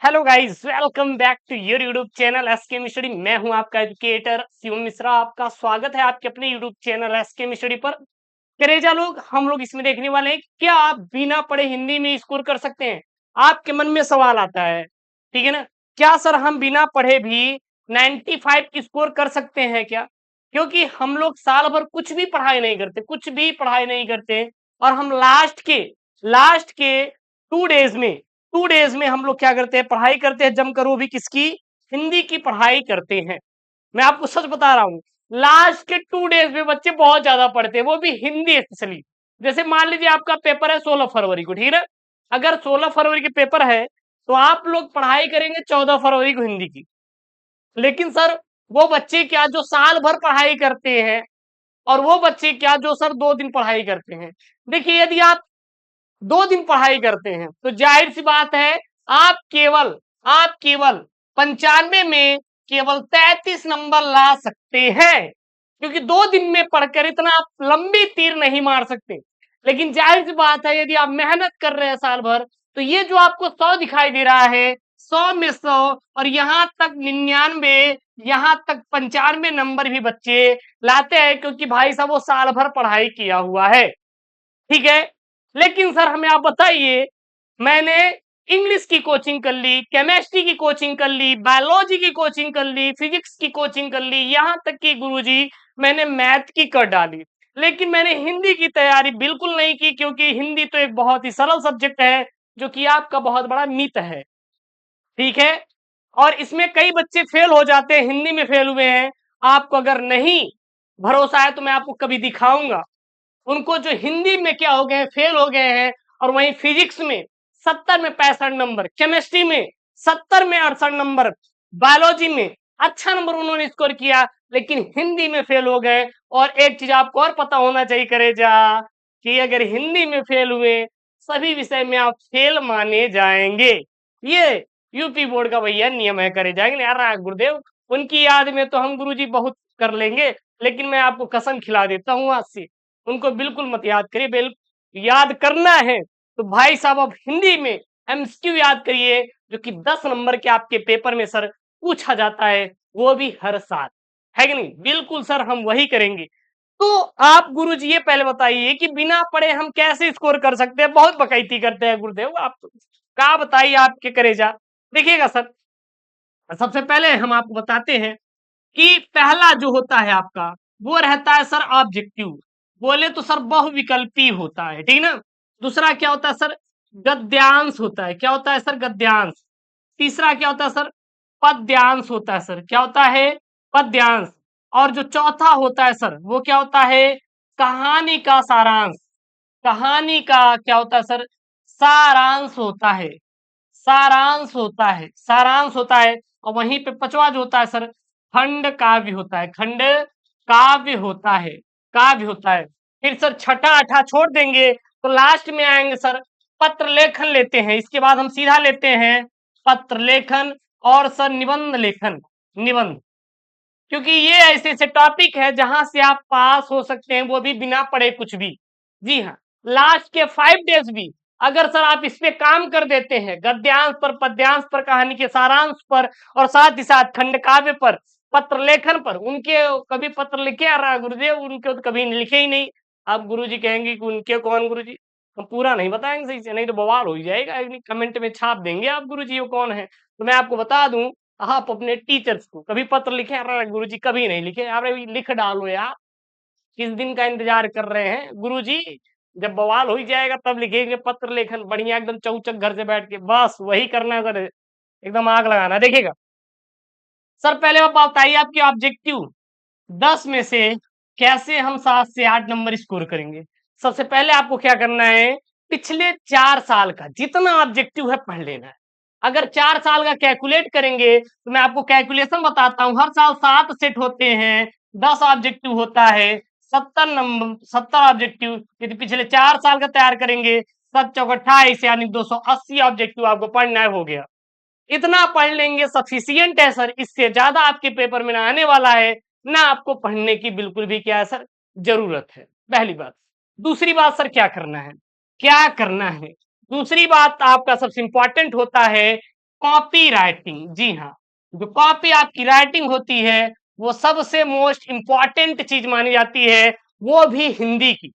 Hello guys, welcome back to your YouTube channel SK मिस्टडी। मैं हूं आपका एजुकेटर शिवम मिश्रा। आपका स्वागत है आपके अपने यूट्यूब चैनल एसके मिस्टडी पर। करेजा लोग, हम लोग इसमें देखने वाले हैं क्या आप बिना पढ़े हिंदी में स्कोर कर सकते हैं। आपके मन में सवाल आता है, ठीक है ना? क्या सर हम बिना पढ़े भी 95 की स्कोर कर सकते हैं क्या? क्योंकि हम लोग साल भर कुछ भी पढ़ाई नहीं करते, कुछ भी पढ़ाई नहीं करते, और हम लास्ट के 2 डेज में 2 डेज में हम लोग क्या करते हैं, पढ़ाई करते हैं जमकर। वो भी किसकी? हिंदी की पढ़ाई करते हैं। मैं आपको सच बता रहा हूँ, लास्ट के 2 डेज में बच्चे बहुत ज्यादा पढ़ते हैं, वो भी हिंदी स्पेशली। जैसे मान लीजिए आपका पेपर है 16 फरवरी को, ठीक है? अगर 16 फरवरी के पेपर है तो आप लोग पढ़ाई करेंगे 14 फरवरी को हिंदी की। लेकिन सर वो बच्चे क्या जो साल भर पढ़ाई करते हैं, और वो बच्चे क्या जो सर 2 दिन पढ़ाई करते हैं। देखिए, यदि आप 2 दिन पढ़ाई करते हैं तो जाहिर सी बात है, आप केवल 95 में केवल 33 नंबर ला सकते हैं, क्योंकि 2 दिन में पढ़कर इतना आप लंबी तीर नहीं मार सकते। लेकिन जाहिर सी बात है, यदि आप मेहनत कर रहे हैं साल भर, तो ये जो आपको 100 दिखाई दे रहा है, 100 में 100 और यहाँ तक 99, यहाँ तक 95 नंबर भी बच्चे लाते हैं, क्योंकि भाई साहब वो साल भर पढ़ाई किया हुआ है। ठीक है। लेकिन सर हमें आप बताइए, मैंने इंग्लिश की कोचिंग कर ली, केमिस्ट्री की कोचिंग कर ली, बायोलॉजी की कोचिंग कर ली, फिजिक्स की कोचिंग कर ली, यहाँ तक कि गुरुजी मैंने मैथ की कर डाली, लेकिन मैंने हिंदी की तैयारी बिल्कुल नहीं की, क्योंकि हिंदी तो एक बहुत ही सरल सब्जेक्ट है, जो कि आपका बहुत बड़ा मिथ है। ठीक है। और इसमें कई बच्चे फेल हो जाते हैं, हिंदी में फेल हुए हैं। आपको अगर नहीं भरोसा है तो मैं आपको कभी दिखाऊंगा उनको जो हिंदी में क्या हो गए, फेल हो गए हैं। और वहीं फिजिक्स में 70 में 65 नंबर, केमिस्ट्री में 70 में 68 नंबर, बायोलॉजी में अच्छा नंबर उन्होंने स्कोर किया, लेकिन हिंदी में फेल हो गए। और एक चीज आपको और पता होना चाहिए करेजा, कि अगर हिंदी में फेल हुए, सभी विषय में आप फेल माने जाएंगे। ये यूपी बोर्ड का भैया नियम है। करे जाएंगे यार गुरुदेव, उनकी याद में तो हम गुरुजी बहुत कर लेंगे, लेकिन मैं आपको कसम खिला देता हूँ आज से, उनको बिल्कुल मत याद करिए। याद करना है तो भाई साहब अब हिंदी में एमसीक्यू याद करिए, जो कि 10 नंबर के आपके पेपर में सर पूछा जाता है, वो भी हर साल। है कि नहीं? बिल्कुल सर, हम वही करेंगे। तो आप गुरुजी ये पहले बताइए कि बिना पढ़े हम कैसे स्कोर कर सकते हैं? बहुत बकैती करते हैं गुरुदेव आप तो। क्या बताइए आपके करेजा। देखिएगा सर, सबसे पहले हम आपको बताते हैं कि पहला जो होता है आपका, वो रहता है सर ऑब्जेक्टिव। बोले तो सर बहुविकल्पी होता है, ठीक ना? दूसरा क्या होता है सर? गद्यांश होता है। क्या होता है सर? गद्यांश। तीसरा क्या होता है सर? पद्यांश होता है सर। क्या होता है? पद्यांश। और जो चौथा होता है सर, वो क्या होता है? कहानी का सारांश। कहानी का क्या होता है सर? सारांश होता है। सारांश होता है, सारांश होता है। और वहीं पे पांचवा जो होता है सर, खंड काव्य होता है। खंड काव्य होता है। काव्य होता है। फिर सर छठा आठा छोड़ देंगे तो लास्ट में आएंगे सर, पत्र लेखन लेते हैं। इसके बाद हम सीधा लेते हैं पत्र लेखन, और सर निबंध लेखन। निबंध, क्योंकि ये ऐसे ऐसे टॉपिक है जहां से आप पास हो सकते हैं, वो भी बिना पढ़े कुछ भी। जी हाँ, लास्ट के 5 डेज भी अगर सर आप इस पे काम कर देते हैं, गद्यांश पर, पद्यांश पर, कहानी के सारांश पर, और साथ ही साथ खंड काव्य पर, पत्र लेखन पर, उनके कभी पत्र लिखे आ रहा है गुरुदेव, उनके तो कभी लिखे ही नहीं। आप गुरुजी कहेंगे कि उनके कौन गुरुजी? हम पूरा नहीं बताएंगे सही से, नहीं तो बवाल हो ही जाएगा, कमेंट में छाप देंगे आप गुरुजी वो कौन है। तो मैं आपको बता दूं, आप अपने टीचर्स को कभी पत्र लिखे? अरे गुरुजी कभी नहीं लिखे। अरे लिख डालो यार, किस दिन का इंतजार कर रहे हैं गुरुजी? जब बवाल हो ही जाएगा तब लिखेंगे पत्र लेखन, बढ़िया एकदम चौचक घर से बैठ के, बस वही करना है सर, एकदम आग लगाना। देखिएगा सर, पहले आप बताइए आपके ऑब्जेक्टिव 10 में से कैसे हम 7 से 8 नंबर स्कोर करेंगे। सबसे पहले आपको क्या करना है, पिछले 4 साल का जितना ऑब्जेक्टिव है पढ़ लेना है। अगर 4 साल का कैलकुलेट करेंगे तो मैं आपको कैलकुलेशन बताता हूं, हर साल 7 सेट होते हैं, 10 ऑब्जेक्टिव होता है, 70 नंबर, 70 ऑब्जेक्टिव। यदि पिछले 4 साल का तैयार करेंगे, 7 चौक 28 यानी 280 ऑब्जेक्टिव आपको पढ़ना है, हो गया। इतना पढ़ लेंगे सफिशियंट है सर, इससे ज्यादा आपके पेपर में ना आने वाला है, ना आपको पढ़ने की बिल्कुल भी क्या है सर, जरूरत है। पहली बात। दूसरी बात सर, क्या करना है? क्या करना है? दूसरी बात आपका सबसे इंपॉर्टेंट होता है कॉपी राइटिंग। जी हाँ, जो कॉपी आपकी राइटिंग होती है वो सबसे मोस्ट इंपॉर्टेंट चीज मानी जाती है, वो भी हिंदी की।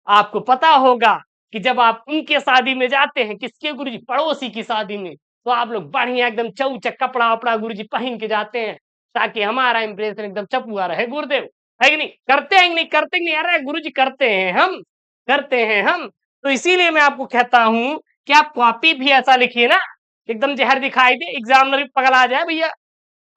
आपको पता होगा कि जब आप उनके शादी में जाते हैं, किसके गुरुजी, पड़ोसी की शादी में, तो आप लोग बढ़िया एकदम चौचक कपड़ा वपड़ा गुरुजी पहन के जाते हैं, ताकि हमारा इंप्रेशन एकदम चपुआ रहे गुरुदेव। है कि नहीं? करते हैं कि नहीं? करते कि नहीं? अरे गुरुजी करते हैं हम, करते हैं हम। तो इसीलिए मैं आपको कहता हूं कि आप कॉपी भी ऐसा लिखिए ना, एकदम जहर दिखाई दे, एग्जामिनर भी पगला जाए भैया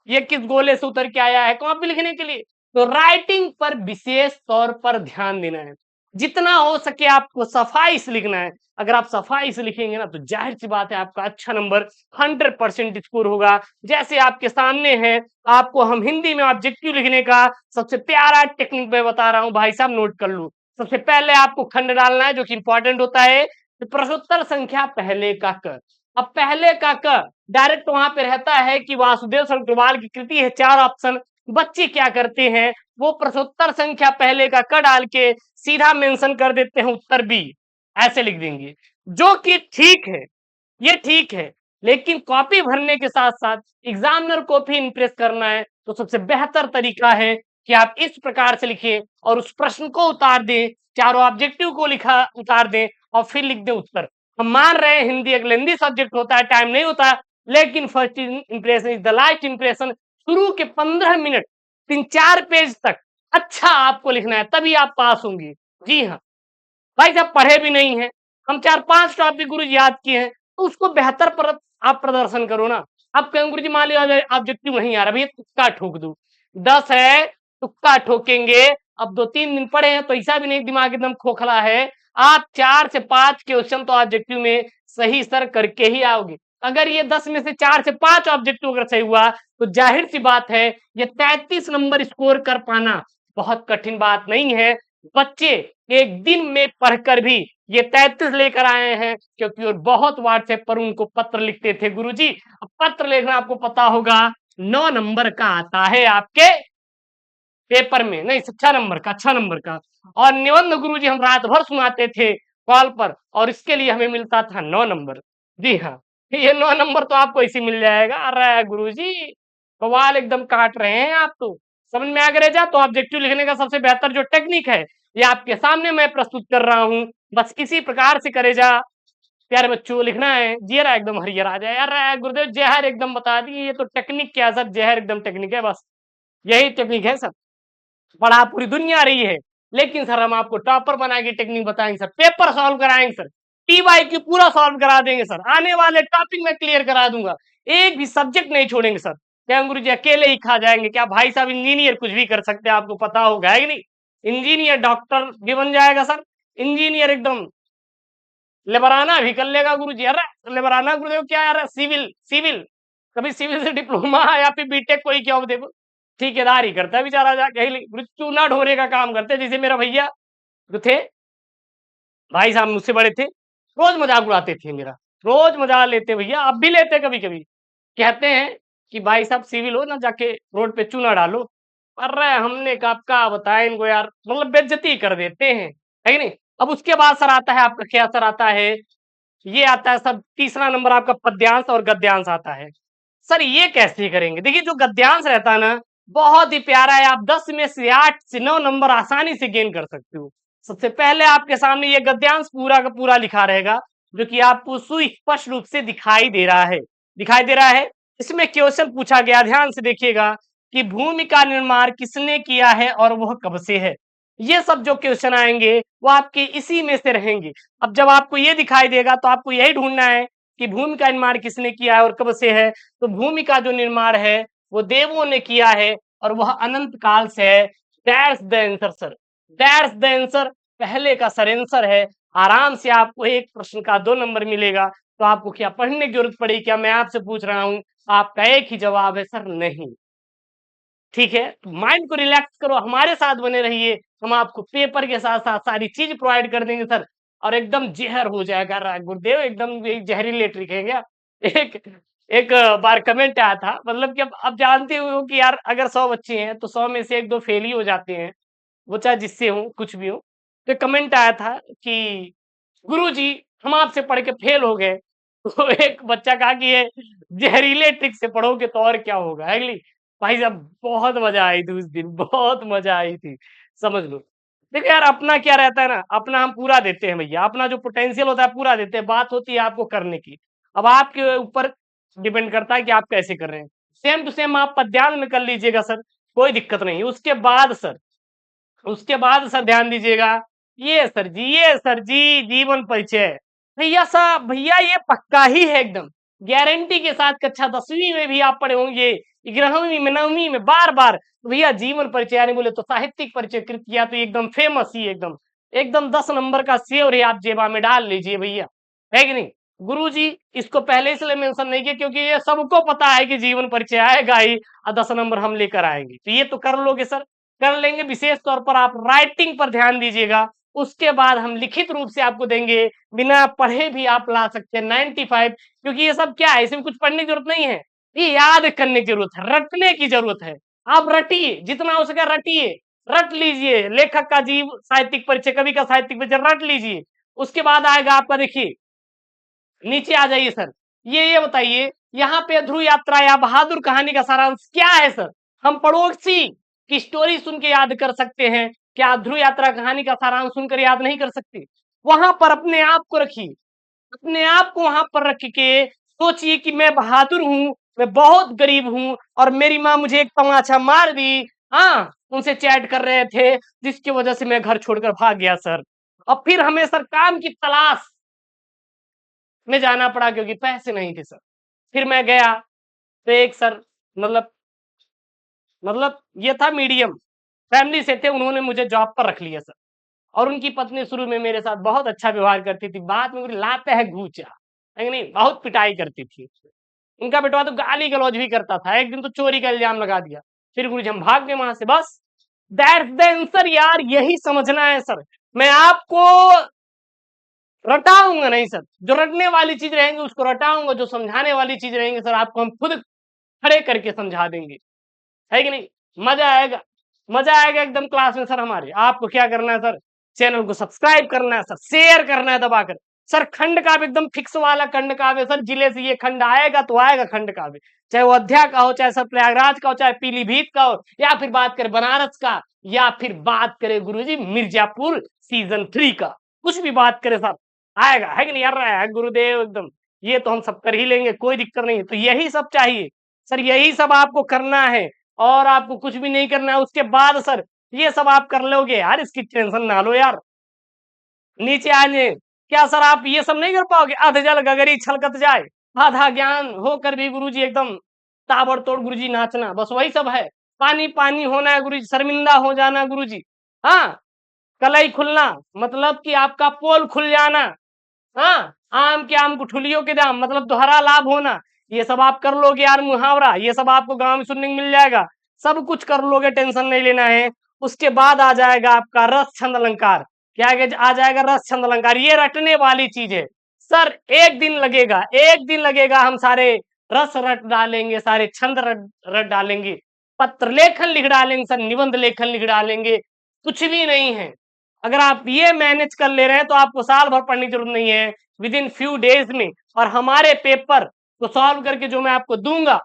ये किस गोले से उतर के आया है कॉपी लिखने के लिए। तो राइटिंग पर विशेष तौर पर ध्यान देना है, जितना हो सके आपको सफाई से लिखना है। अगर आप सफाई से लिखेंगे ना, तो जाहिर सी बात है आपका अच्छा नंबर 100% स्कोर होगा। जैसे आपके सामने है, आपको हम हिंदी में ऑब्जेक्टिव लिखने का सबसे प्यारा टेक्निक मैं बता रहा हूं, भाई साहब नोट कर लो। सबसे पहले आपको खंड डालना है, जो कि इंपॉर्टेंट होता है। तो प्रश्नोत्तर संख्या पहले का क। अब पहले का क डायरेक्ट वहां पे रहता है कि वासुदेव शंकरवाल की कृति है, 4 ऑप्शन। बच्चे क्या करते हैं, वो प्रश्नोत्तर संख्या पहले का क डाल के सीधा मेंशन कर देते हैं उत्तर बी, ऐसे लिख देंगे, जो कि ठीक है, ये ठीक है। लेकिन कॉपी भरने के साथ साथ एग्जामिनर को भी इंप्रेस करना है, तो सबसे बेहतर तरीका है कि आप इस प्रकार से लिखिए और उस प्रश्न को उतार दें, चारों ऑब्जेक्टिव को लिखा उतार दें और फिर लिख दें उत्तर। हम मान रहे हैं हिंदी एक लेंदी सब्जेक्ट होता है, टाइम नहीं होता, लेकिन first impression is the last impression. शुरू के 15 मिनट 3-4 पेज तक अच्छा आपको लिखना है, तभी आप पास होंगे। जी हाँ, भाई साहब पढ़े भी नहीं है, हम 4-5 टॉपिक गुरु याद किए हैं, तो उसको बेहतर पर आप प्रदर्शन करो ना। आप कहें गुरु जी मान लिया ऑब्जेक्टिव नहीं आ रहा, भैया तुक्का ठोक दो, 10 है तुक्का ठोकेंगे। अब 2-3 दिन पढ़े हैं तो ऐसा भी नहीं दिमाग एकदम खोखला है, आप 4 से 5 क्वेश्चन तो ऑब्जेक्टिव में सही सर करके ही आओगे। अगर ये 10 में से 4 से 5 ऑब्जेक्टिव अगर सही हुआ, तो जाहिर सी बात है ये 33 नंबर स्कोर कर पाना बहुत कठिन बात नहीं है। बच्चे एक दिन में पढ़कर भी ये 33 लेकर आए हैं, क्योंकि वो बहुत व्हाट्सएप पर उनको पत्र लिखते थे। गुरुजी अब पत्र लिखना आपको पता होगा 9 नंबर का आता है आपके पेपर में, नहीं 6 नंबर का, 6 नंबर का। और निबंध गुरुजी हम रात भर सुनाते थे कॉल पर, और इसके लिए हमें मिलता था 9 नंबर। जी हाँ, ये 9 नंबर तो आपको इसी मिल जाएगा। अरे गुरुजी बवाल एकदम काट रहे हैं आप तो। समझ में आ गया जा? तो ऑब्जेक्टिव लिखने का सबसे बेहतर जो टेक्निक है, ये आपके सामने मैं प्रस्तुत कर रहा हूँ। बस इसी प्रकार से करे जा प्यारे बच्चों, लिखना है जियरा एकदम हरियर आ जाए। यार गुरुदेव जहर एकदम बता दिए, ये तो टेक्निक क्या सर, जहर एकदम टेक्निक है, बस यही टेक्निक है सर। पढ़ा पूरी दुनिया रही है, लेकिन सर हम आपको टॉपर बना के टेक्निक बताएंगे सर, पेपर सॉल्व कराएंगे सर, टी पूरा सॉल्व करा देंगे सर, आने वाले टॉपिक में क्लियर करा दूंगा, एक भी सब्जेक्ट नहीं छोड़ेंगे सर। क्या गुरु जी अकेले ही खा जाएंगे क्या? भाई साहब इंजीनियर कुछ भी कर सकते हैं, आपको पता होगा है कि नहीं? इंजीनियर डॉक्टर भी बन जाएगा सर, इंजीनियर एकदम लेबराना भी कर लेगा गुरु जी। अरे लेबराना गुरुदेव क्या यार, सिविल सिविल कभी सिविल से डिप्लोमा या फिर बीटेक कोई क्या हो, देखो ठेकेदार ही करता है बेचारा, जाके चूना ढोने का काम करते हैं। जैसे मेरा भैया जो थे, भाई साहब मुझसे बड़े थे, रोज मजाक उड़ाते थे मेरा, रोज मजाक लेते भैया, अब भी लेते कभी कभी। कहते हैं कि भाई साहब सिविल हो ना, जाके रोड पे चूना डालो। अरे हमने कहा क्या बताएं इनको यार, मतलब बेइज्जती कर देते हैं, है कि नहीं? अब उसके बाद सर आता है आपका क्या सर आता है, ये आता है सर तीसरा नंबर आपका पद्यांश और गद्यांश आता है। सर ये कैसे करेंगे? देखिए जो गद्यांश रहता है ना, बहुत ही प्यारा है, आप 10 में से 8 से 9 नंबर आसानी से गेन कर सकते हो। सबसे पहले आपके सामने ये गद्यांश पूरा का पूरा लिखा रहेगा, जो कि आपको सुस्पष्ट रूप से दिखाई दे रहा है, दिखाई दे रहा है। इसमें क्वेश्चन पूछा गया, ध्यान से देखिएगा, कि भूमि का निर्माण किसने किया है और वह कब से है। ये सब जो क्वेश्चन आएंगे वो आपके इसी में से रहेंगे। अब जब आपको ये दिखाई देगा तो आपको यही ढूंढना है कि भूमि का निर्माण किसने किया है और कब से है। तो भूमि का जो निर्माण है वो देवों ने किया है और वह अनंत काल से है। That's the answer sir, that's the answer, पहले का सर आंसर है। आराम से आपको एक प्रश्न का 2 नंबर मिलेगा। तो आपको क्या पढ़ने की जरूरत पड़ी? क्या मैं आपसे पूछ रहा हूं? आपका एक ही जवाब है सर, नहीं। ठीक है, तो माइंड को रिलैक्स करो, हमारे साथ बने रहिए, हम आपको पेपर के साथ साथ सारी चीज प्रोवाइड कर देंगे सर, और एकदम जहर हो जाएगा। गुरुदेव एकदम जहरीले ट्रिक है क्या? एक एक बार कमेंट आया था, मतलब कि अब जानते हो कि यार अगर 100 बच्चे हैं तो 100 में से 1-2 फेल ही हो जाते हैं, वो चाहे जिससे हो कुछ भी हो। तो कमेंट आया था कि गुरुजी हम आपसे पढ़ के फेल हो गए। तो एक बच्चा कहा कि ये जहरीले ट्रिक से पढ़ोगे तो और क्या होगा, है कि नहीं? भाई साहब बहुत मजा आई थी उस दिन, बहुत मजा आई थी, समझ लो। देखो यार अपना क्या रहता है ना, अपना हम पूरा देते हैं भैया, अपना जो पोटेंशियल होता है पूरा देते हैं, बात होती है आपको करने की। अब आपके ऊपर डिपेंड करता है कि आप कैसे कर रहे हैं। सेम टू सेम आप पद्यांत में कर लीजिएगा सर, कोई दिक्कत नहीं। उसके बाद सर ध्यान दीजिएगा, ये सर जी जीवन परिचय। भैया साहब भैया ये पक्का ही है एकदम, गारंटी के साथ। कक्षा 10वीं में भी आप पढ़े होंगे, 11वीं में, 9वीं में, बार बार। तो भैया जीवन परिचय यानी बोले तो साहित्यिक परिचय कृतियां तो एकदम फेमस ही, एकदम एकदम 10 नंबर का सेवर है, आप जेबा में डाल लीजिए भैया, है कि नहीं? गुरुजी इसको पहले इसलिए मेंशन नहीं किया क्योंकि ये सबको पता है कि जीवन परिचय आएगा ही और 10 नंबर हम लेकर आएंगे, तो ये तो कर लोगे सर, कर लेंगे। विशेष तौर पर आप राइटिंग पर ध्यान दीजिएगा, उसके बाद हम लिखित रूप से आपको देंगे, बिना पढ़े भी आप ला सकते हैं 95। क्योंकि ये सब क्या है, इसमें कुछ पढ़ने की जरूरत नहीं है, ये याद करने की जरूरत है, रटने की जरूरत है। आप रटिए, जितना हो सके रटिए, रट लीजिए। लेखक का जीव साहित्यिक परिचय, कवि का साहित्यिक परिचय रट लीजिए। उसके बाद आएगा आपका, देखिए नीचे आ जाइए सर, ये बताइए यहाँ पे ध्रुव यात्रा या बहादुर कहानी का सारांश क्या है सर? हम पड़ोसी की स्टोरी सुन के याद कर सकते हैं, क्या ध्रुव यात्रा कहानी का सारांश सुनकर याद नहीं कर सकते? वहां पर अपने आप को रखिए, अपने आप को वहां पर रख के सोचिए कि मैं बहादुर हूँ, मैं बहुत गरीब हूँ और मेरी माँ मुझे एक तमाचा मार दी। हाँ, उनसे चैट कर रहे थे जिसकी वजह से मैं घर छोड़कर भाग गया सर। और फिर हमें सर काम की तलाश में जाना पड़ा क्योंकि पैसे नहीं थे सर। फिर मैं गया तो एक सर, मतलब ये था मीडियम फैमिली से थे, उन्होंने मुझे जॉब पर रख लिया सर। और उनकी पत्नी शुरू में मेरे साथ बहुत अच्छा व्यवहार करती थी, बाद में मुझे लाते है घूचा, है कि नहीं, बहुत पिटाई करती थी। उनका बेटवा तो गाली गलौज भी करता था, एक दिन तो चोरी का इल्जाम लगा दिया। फिर गुरुजी हम भाग गए वहां से, बस दैट्स द आंसर यार, यही समझना है सर। मैं आपको रटाऊंगा नहीं सर, जो रटने वाली चीज रहेंगी उसको रटाऊंगा, जो समझाने वाली चीज रहेंगी सर आपको हम खुद खड़े करके समझा देंगे, है कि नहीं? मजा आएगा, मजा आएगा एकदम क्लास में सर हमारे। आपको क्या करना है सर, चैनल को सब्सक्राइब करना है सर, शेयर करना है दबाकर। सर खंड काव्य एकदम फिक्स वाला खंड काव्य सर, जिले से ये खंड आएगा तो आएगा खंड काव्य, चाहे वो अयोध्या का हो, चाहे सर प्रयागराज का हो, चाहे पीलीभीत का हो, या फिर बात करें बनारस का, या फिर बात करें गुरुजी मिर्जापुर सीजन 3 का, कुछ भी बात करें सर आएगा, है कि नहीं यार? है गुरुदेव एकदम, ये तो हम सब कर ही लेंगे, कोई दिक्कत नहीं है। तो यही सब चाहिए सर, यही सब आपको करना है और आपको कुछ भी नहीं करना है। उसके बाद सर ये सब आप कर लोगे यार, इसकी टेंशन ना लो यार। नीचे आने क्या सर आप ये सब नहीं कर पाओगे? अध जल गगरी छलकत जाए, आधा ज्ञान होकर भी गुरुजी एकदम ताबड़तोड़ गुरुजी नाचना, बस वही सब है। पानी पानी होना है गुरुजी, शर्मिंदा हो जाना गुरुजी। हाँ, कलई खुलना मतलब कि आपका पोल खुल जाना। हाँ, आम के आम गुठलियों के दाम मतलब दोहरा लाभ होना। ये सब आप कर लोगे यार, मुहावरा ये सब आपको गांव में सुनने को मिल जाएगा, सब कुछ कर लोगे, टेंशन नहीं लेना है। उसके बाद आ जाएगा आपका रस छंद अलंकार। क्या आ जाएगा? रस छंद अलंकार, ये रटने वाली चीज है सर। एक दिन लगेगा, एक दिन लगेगा, हम सारे रस रट डालेंगे, सारे छंद रट डालेंगे, पत्र लेखन लिख डालेंगे सर, निबंध लेखन लिख डालेंगे, कुछ भी नहीं है। अगर आप ये मैनेज कर ले रहे हैं तो आपको साल भर पढ़ने की जरूरत नहीं है, विद इन फ्यू डेज में। और हमारे पेपर को सॉल्व करके जो मैं आपको दूंगा,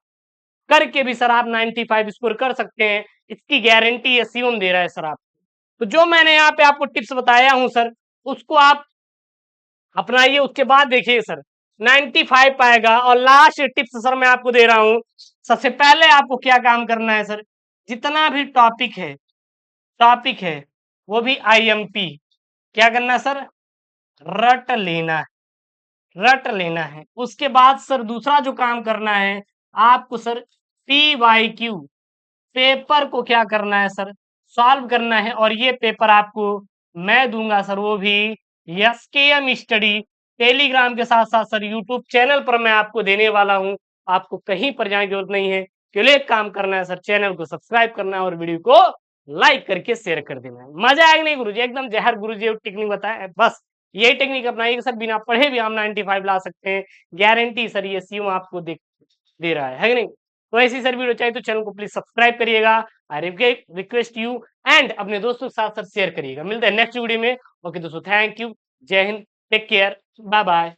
करके भी सर आप 95 स्कोर कर सकते हैं, इसकी गारंटी शिवम दे रहा है सर आपको। तो जो मैंने यहाँ पे आपको टिप्स बताया हूं सर, उसको आप अपनाइए। उसके बाद देखिए सर 95 पाएगा। और लास्ट टिप्स सर मैं आपको दे रहा हूं, सबसे पहले आपको क्या काम करना है सर, जितना भी टॉपिक है वो भी IMP क्या करना है सर, रट लेना है, रट लेना है। उसके बाद सर दूसरा जो काम करना है आपको सर, PYQ पेपर को क्या करना है सर, सॉल्व करना है। और ये पेपर आपको मैं दूंगा सर, वो भी SKM स्टडी टेलीग्राम के साथ साथ सर यूट्यूब चैनल पर मैं आपको देने वाला हूं। आपको कहीं पर जाने की जरूरत नहीं है, केवल एक काम करना है सर, चैनल को सब्सक्राइब करना है और वीडियो को लाइक करके शेयर कर देना है। मजा आएगा नहीं गुरुजी, एकदम जहर गुरुजी टेक्निक बताया, बस यही टेक्निक अपनाइएगा सर, बिना पढ़े भी हम 95 ला सकते हैं, गारंटी सर, ये सीएम आपको दे रहा है कि नहीं? तो ऐसी सर वीडियो चाहिए तो चैनल को प्लीज सब्सक्राइब करिएगा। आई रिक्वेस्ट यू, एंड अपने दोस्तों के साथ सर शेयर करिएगा। मिलते हैं नेक्स्ट वीडियो में। ओके दोस्तों, थैंक यू, जय हिंद, टेक केयर, बाय बाय।